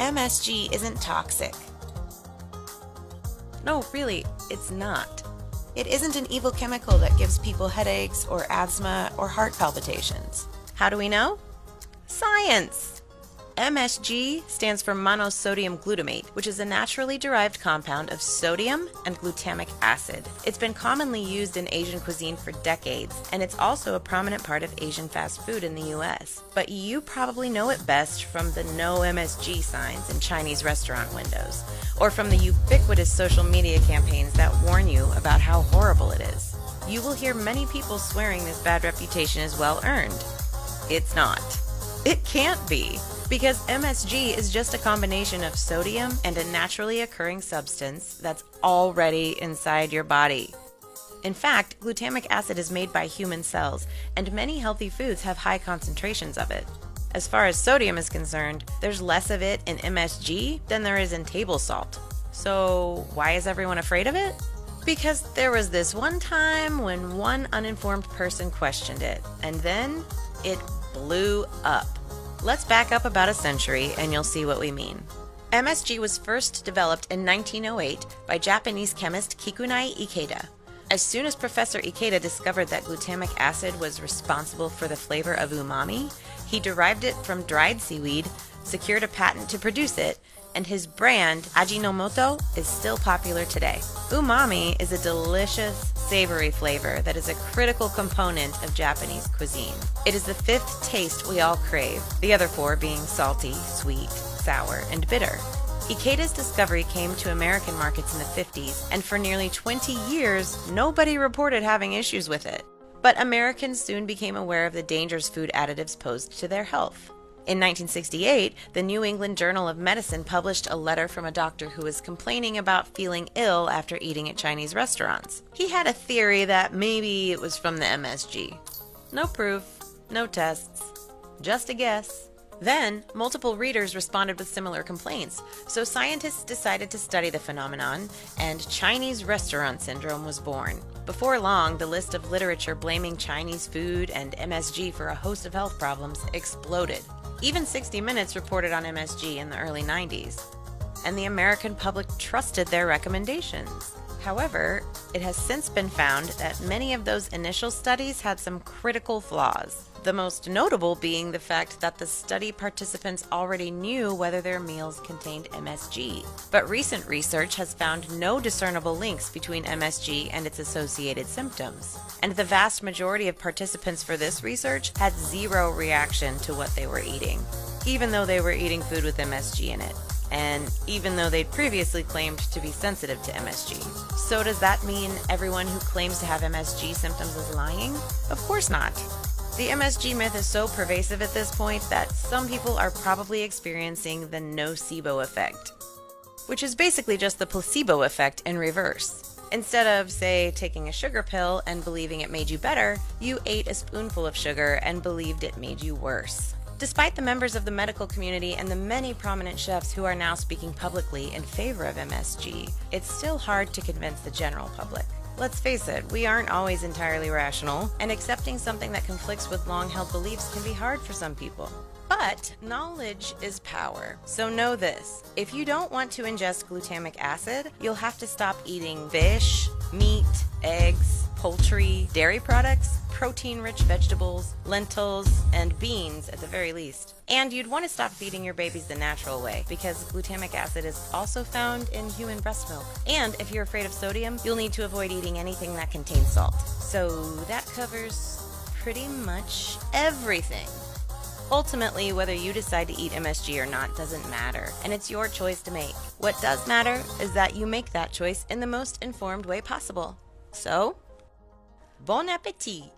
MSG isn't toxic. No, really, it's not. It isn't an evil chemical that gives people headaches or asthma or heart palpitations. How do we know? Science! MSG stands for monosodium glutamate, which is a naturally derived compound of sodium and glutamic acid. It's been commonly used in Asian cuisine for decades, and it's also a prominent part of Asian fast food in the US. But you probably know it best from the no MSG signs in Chinese restaurant windows, or from the ubiquitous social media campaigns that warn you about how horrible it is. You will hear many people swearing this bad reputation is well earned. It's not. It can't be, because MSG is just a combination of sodium and a naturally occurring substance that's already inside your body. In fact, glutamic acid is made by human cells, and many healthy foods have high concentrations of it. As far as sodium is concerned, there's less of it in MSG than there is in table salt. So why is everyone afraid of it? Because there was this one time when one uninformed person questioned it, and then it blew up. Let's back up about a century and you'll see what we mean. MSG was first developed in 1908 by Japanese chemist Kikunai Ikeda. As soon as Professor Ikeda discovered that glutamic acid was responsible for the flavor of umami, he derived it from dried seaweed, secured a patent to produce it, and his brand, Ajinomoto, is still popular today. Umami is a delicious, savory flavor that is a critical component of Japanese cuisine. It is the fifth taste we all crave, the other four being salty, sweet, sour, and bitter. Ikeda's discovery came to American markets in the 50s, and for nearly 20 years, nobody reported having issues with it. But Americans soon became aware of the dangers food additives posed to their health. In 1968, the New England Journal of Medicine published a letter from a doctor who was complaining about feeling ill after eating at Chinese restaurants. He had a theory that maybe it was from the MSG. No proof, no tests, just a guess. Then, multiple readers responded with similar complaints, so scientists decided to study the phenomenon, and Chinese restaurant syndrome was born. Before long, the list of literature blaming Chinese food and MSG for a host of health problems exploded. Even 60 Minutes reported on MSG in the early 90s, and the American public trusted their recommendations. However, it has since been found that many of those initial studies had some critical flaws, the most notable being the fact that the study participants already knew whether their meals contained MSG. But recent research has found no discernible links between MSG and its associated symptoms. And the vast majority of participants for this research had zero reaction to what they were eating, even though they were eating food with MSG in it. And even though they'd previously claimed to be sensitive to MSG. So does that mean everyone who claims to have MSG symptoms is lying? Of course not. The MSG myth is so pervasive at this point that some people are probably experiencing the nocebo effect, which is basically just the placebo effect in reverse. Instead of, say, taking a sugar pill and believing it made you better, you ate a spoonful of sugar and believed it made you worse. Despite the members of the medical community and the many prominent chefs who are now speaking publicly in favor of MSG, it's still hard to convince the general public. Let's face it, we aren't always entirely rational, and accepting something that conflicts with long-held beliefs can be hard for some people. But knowledge is power. So know this, if you don't want to ingest glutamic acid, you'll have to stop eating fish, meat, eggs, poultry, dairy products, protein-rich vegetables, lentils, and beans at the very least. And you'd want to stop feeding your babies the natural way, because glutamic acid is also found in human breast milk. And if you're afraid of sodium, you'll need to avoid eating anything that contains salt. So that covers pretty much everything. Ultimately, whether you decide to eat MSG or not doesn't matter, and it's your choice to make. What does matter is that you make that choice in the most informed way possible. So, bon appétit!